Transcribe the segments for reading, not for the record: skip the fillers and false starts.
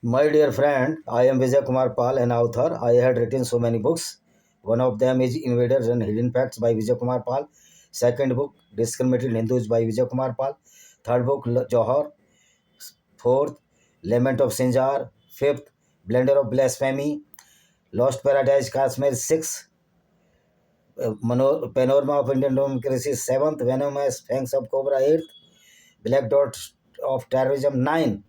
My dear friend, I am Vijay Kumar Pal, an author. I had written so many books. One of them is Invaders and Hidden Facts by Vijay Kumar Pal. Second book, Discriminated Hindus by Vijay Kumar Pal. Third book, Johar. Fourth, Lament of Sinjar. Fifth, Blender of Blasphemy. Lost Paradise, Kashmir. Sixth, Panorama of Indian Democracy. Seventh, Venomous Fangs of Cobra. Eighth, Black Dots of Terrorism. 9,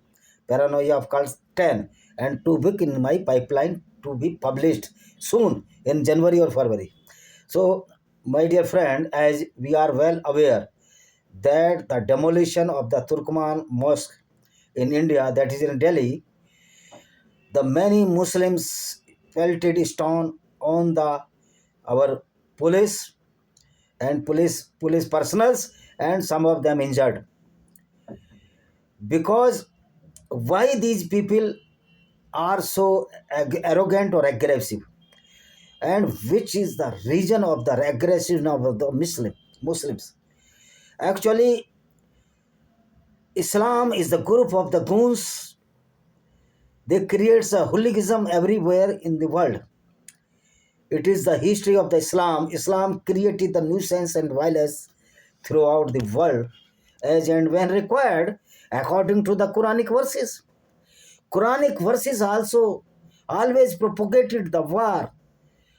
Paranoia of Cults. 10, and 2 book in my pipeline to be published soon in January or February. So, my dear friend, as we are well aware that the demolition of the Turkmen mosque in India, that is in Delhi, the many Muslims pelted stone on the our police and police personals, and some of them injured. Because why these people are so arrogant or aggressive, and which is the reason of the aggression of the Muslims? Actually, Islam is the group of the goons. They create a hooliganism everywhere in the world. It is the history of the Islam. Islam created the nuisance and violence throughout the world as and when required according to the Quranic verses. Quranic verses also always propagated the war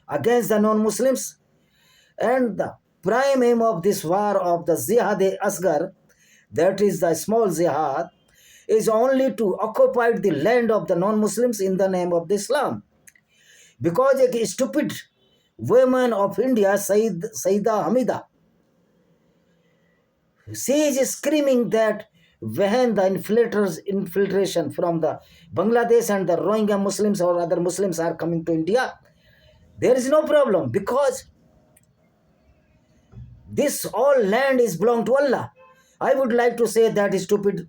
against the non-Muslims, and the prime aim of this war of the Jihad-e-Asghar, that is the small jihad, is only to occupy the land of the non-Muslims in the name of Islam. Because a stupid woman of India, Saida Hamida, she is screaming that when the infiltration from the Bangladesh and the Rohingya Muslims or other Muslims are coming to India, there is no problem, because this all land is belong to Allah. I would like to say that stupid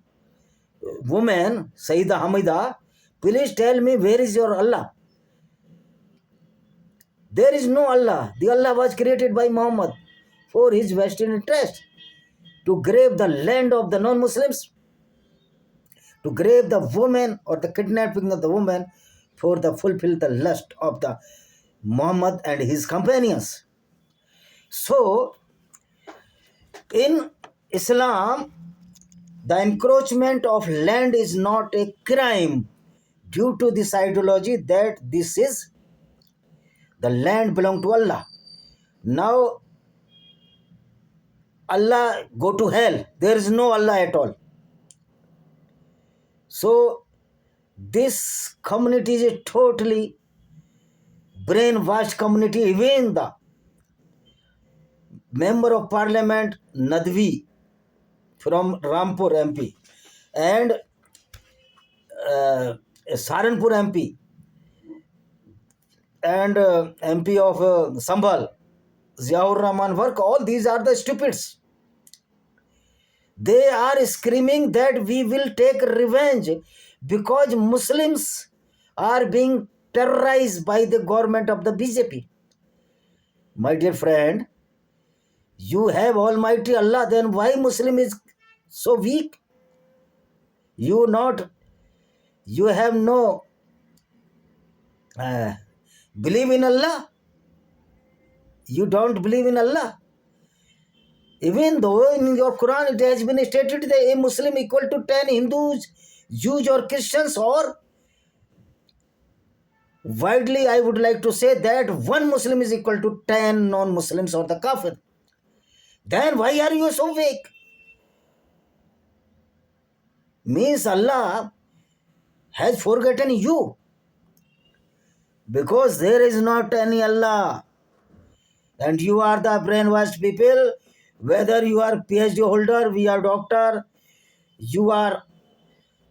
woman, Saida Hamida, please tell me, where is your Allah? There is no Allah. The Allah was created by Muhammad for his vested interest, to grab the land of the non-Muslims, to grab the woman or the kidnapping of the woman for the fulfill the lust of the Muhammad and his companions. So, in Islam, the encroachment of land is not a crime due to this ideology that this is the land belong to Allah. Now, Allah go to hell. There is no Allah at all. So, this community is a totally brainwashed community. Even the member of parliament Nadvi from Rampur MP and Saranpur MP and MP of Sambhal, Ziaur Rahman Work, all these are the stupids. They are screaming that we will take revenge because Muslims are being terrorized by the government of the BJP. My dear friend, you have Almighty Allah, then why Muslim is so weak? You have no believe in Allah. You don't believe in Allah. Even though in your Quran it has been stated that a Muslim equal to 10 Hindus, Jews or Christians, or widely I would like to say that one Muslim is equal to 10 non-Muslims or the kafir. Then why are you so weak? Means Allah has forgotten you, because there is not any Allah, and you are the brainwashed people. Whether you are PhD holder, we are doctor, you are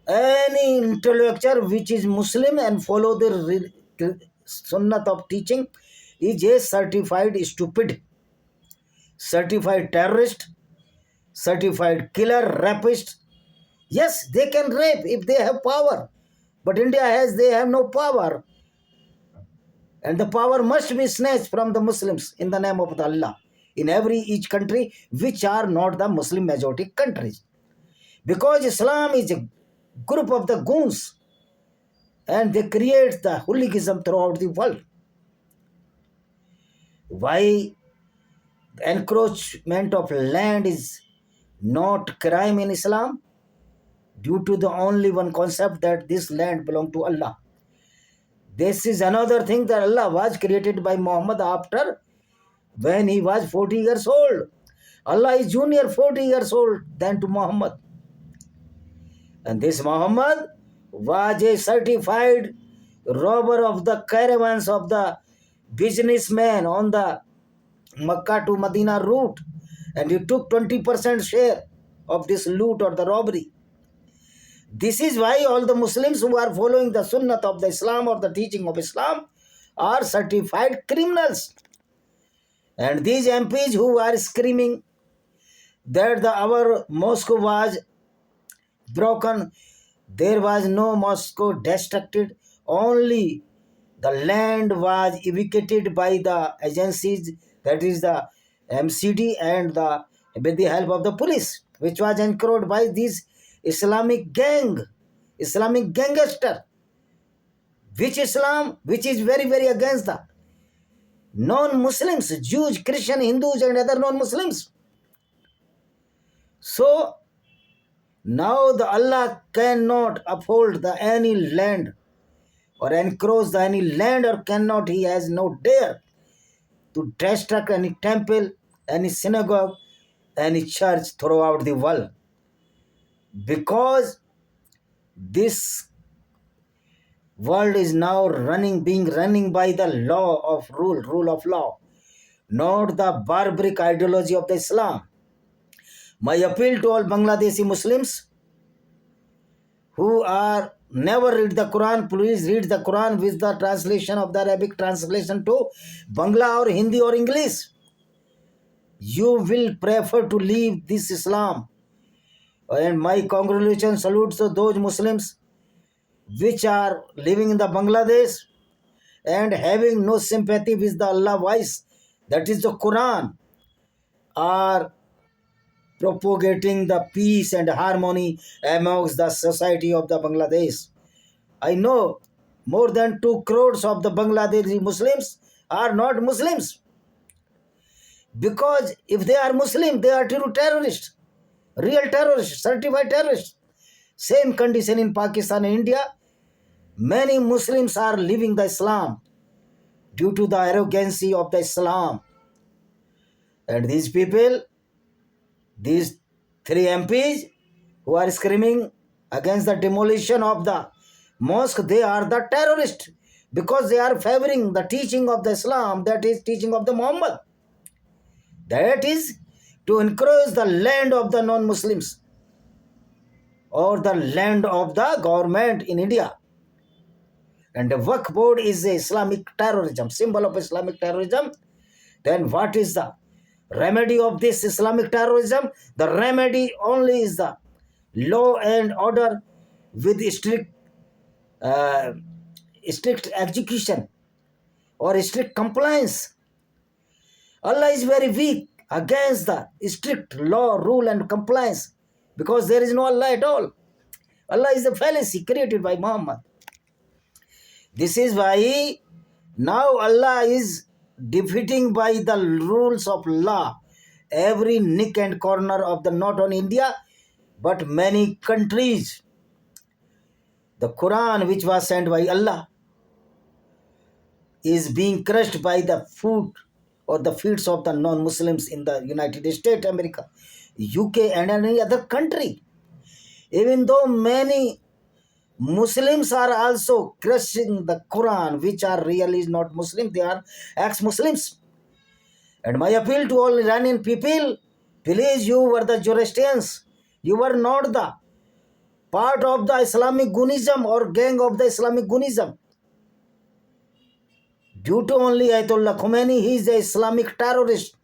any intellectual which is Muslim and follow the sunnah of teaching, is a certified stupid, certified terrorist, certified killer, rapist. Yes, they can rape if they have power, but India they have no power, and the power must be snatched from the Muslims in the name of the Allah in each country which are not the Muslim majority countries, because Islam is a group of the goons. and they create the hooliganism throughout the world. Why encroachment of land is not crime in Islam? Due to the only one concept that this land belongs to Allah. This is another thing that Allah was created by Muhammad after when he was 40 years old. Allah is junior 40 years old than to Muhammad. And this Muhammad was a certified robber of the caravans of the businessmen on the Makkah to Medina route. And he took 20% share of this loot or the robbery. This is why all the Muslims who are following the sunnah of the Islam or the teaching of Islam are certified criminals. And these MPs who are screaming that our mosque was broken, there was no mosque destructed, only the land was evacuated by the agencies, that is the MCD and with the help of the police, which was encouraged by this Islamic gangster, which is very, very against the non-Muslims, Jews, Christian, Hindus and other non-Muslims. So now the Allah cannot uphold any land or encroach any land, or cannot, he has no dare to destruct any temple, any synagogue, any church throughout the world. Because this world is now being running by the law of rule of law, not the barbaric ideology of the Islam. My appeal to all Bangladeshi Muslims who are never read the Quran, please read the Quran with the translation of the Arabic translation to Bangla or Hindi or English. You will prefer to leave this Islam. And my congratulations, salutes to those Muslims which are living in the Bangladesh and having no sympathy with the Allah voice, that is the Quran, are propagating the peace and harmony amongst the society of the Bangladesh. I know more than 2 crores of the Bangladeshi Muslims are not Muslims. Because if they are Muslim, they are true terrorists, real terrorists, certified terrorists. Same condition in Pakistan and India. Many Muslims are leaving the Islam due to the arrogancy of the Islam. And these people, these 3 MPs who are screaming against the demolition of the mosque, they are the terrorists because they are favoring the teaching of the Islam, that is teaching of the Muhammad. That is to encroach the land of the non-Muslims or the land of the government in India. And the Waqf board is a Islamic terrorism, symbol of Islamic terrorism. Then what is the remedy of this Islamic terrorism? The remedy only is the law and order with strict execution or strict compliance. Allah is very weak against the strict law, rule and compliance because there is no Allah at all. Allah is the fallacy created by Muhammad. This is why now Allah is defeating by the rules of law every nick and corner of the not only India but many countries. The Quran, which was sent by Allah, is being crushed by the foot or the feet of the non-Muslims in the United States, America, UK and any other country. Even though many Muslims are also crushing the Quran, which are really not Muslim, they are ex-Muslims. And my appeal to all Iranian people, please, you were the Zoroastrians, you were not the part of the Islamic GOONISM or gang of the Islamic GOONISM. Due to only Ayatollah Khomeini, he is the Islamic terrorist.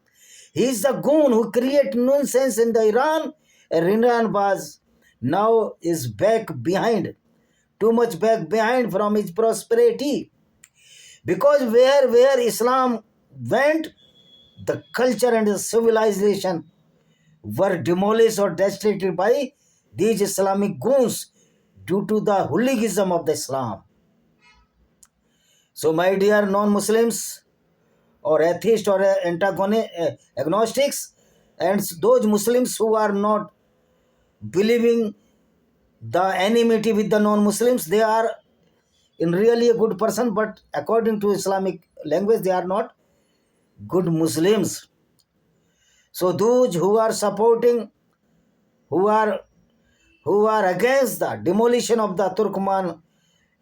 He is the goon who create nonsense in the Iran, and Iran was now is back behind, too much back behind from its prosperity. Because where Islam went, the culture and the civilization were demolished or destroyed by these Islamic goons due to the hooliganism of the Islam. So my dear non-Muslims or atheists or agnostics, and those Muslims who are not believing the enmity with the non-Muslims, they are in really a good person, but according to Islamic language, they are not good Muslims. So those who are supporting, who are against the demolition of the Turkmen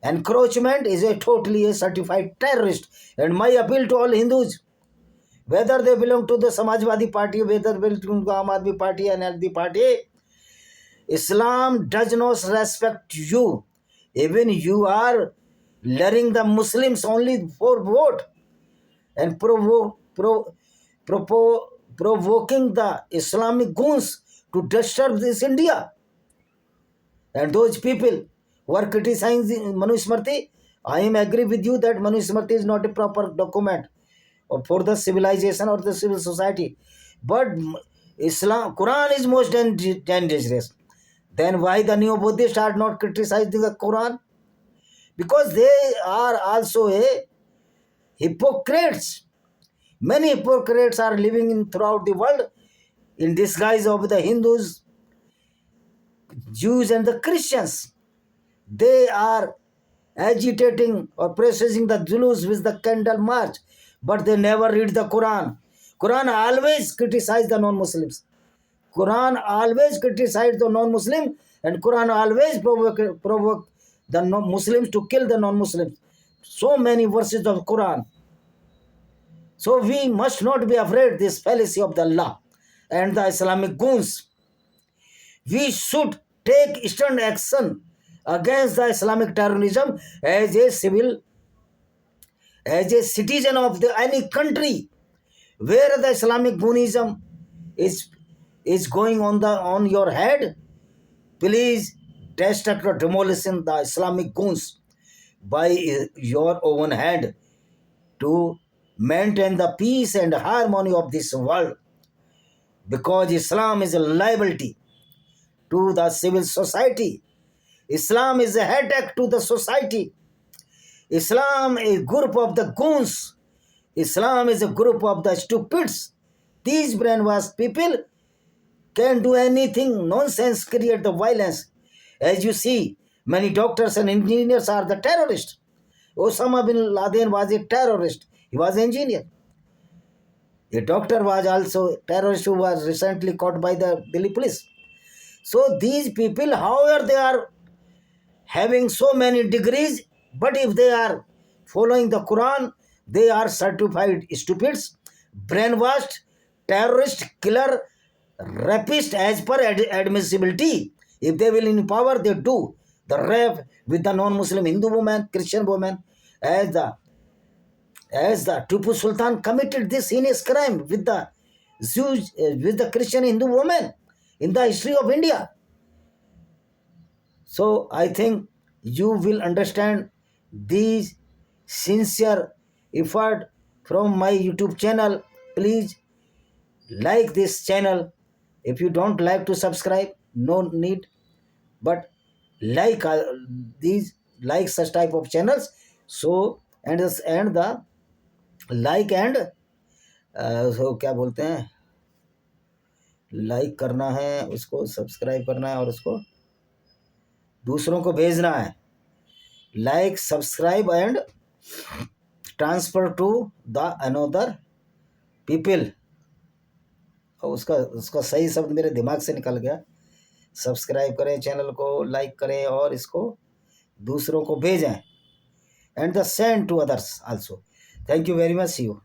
encroachment is a totally a certified terrorist. And my appeal to all Hindus, whether they belong to the Samajwadi Party, whether they belong to Aam Aadmi Party and LD Party, Islam does not respect you. Even you are luring the Muslims only for vote and provoking the Islamic goons to disturb this India. And those people who are criticizing Manu Smriti, I am agree with you that Manu Smriti is not a proper document for the civilization or the civil society. But Islam, Quran is most dangerous. Then why the neo Buddhists are not criticizing the Quran? Because they are also a hypocrites. Many hypocrites are living in throughout the world in disguise of the Hindus, Jews and the Christians. They are agitating or processing the Zulus with the candle march, but they never read the Quran. Quran always criticize the non-Muslims. Quran always criticize the non-Muslim, and Quran always provoke the Muslims to kill the non-Muslims. So many verses of Quran. So we must not be afraid this fallacy of the Allah and the Islamic goons. We should take stern action against the Islamic terrorism as a citizen of any country where the Islamic GOONISM is going on your head. Please destruct or demolition the Islamic goons by your own hand to maintain the peace and harmony of this world, because Islam is a liability to the civil society. Islam is a headache to the society. Islam is a group of the goons. Islam is a group of the stupids. These brainwashed people can do anything, nonsense, create the violence. As you see, many doctors and engineers are the terrorists. Osama bin Laden was a terrorist. He was an engineer. A doctor was also a terrorist who was recently caught by the Delhi police. So these people, however, they are having so many degrees, but if they are following the Quran, they are certified stupids, brainwashed, terrorist, killer, rapist as per admissibility. If they will in power, they do the rape with the non-Muslim Hindu woman, Christian woman, as the Tipu Sultan committed this heinous crime with the Jews, with the Christian Hindu woman in the history of India. So I think you will understand these sincere effort from my YouTube channel. Please like this channel. If you don't like to subscribe, no need, but like like such type of channels. So and the like and so क्या बोलते हैं, like करना है, उसको subscribe करना है और उसको दूसरों को भेजना है. Like, subscribe and transfer to the another people. और उसका सही शब्द मेरे दिमाग से निकल गया. सब्सक्राइब करें चैनल को, लाइक करें और इसको दूसरों को भेजें. And the send to others also. Thank you very much. See you.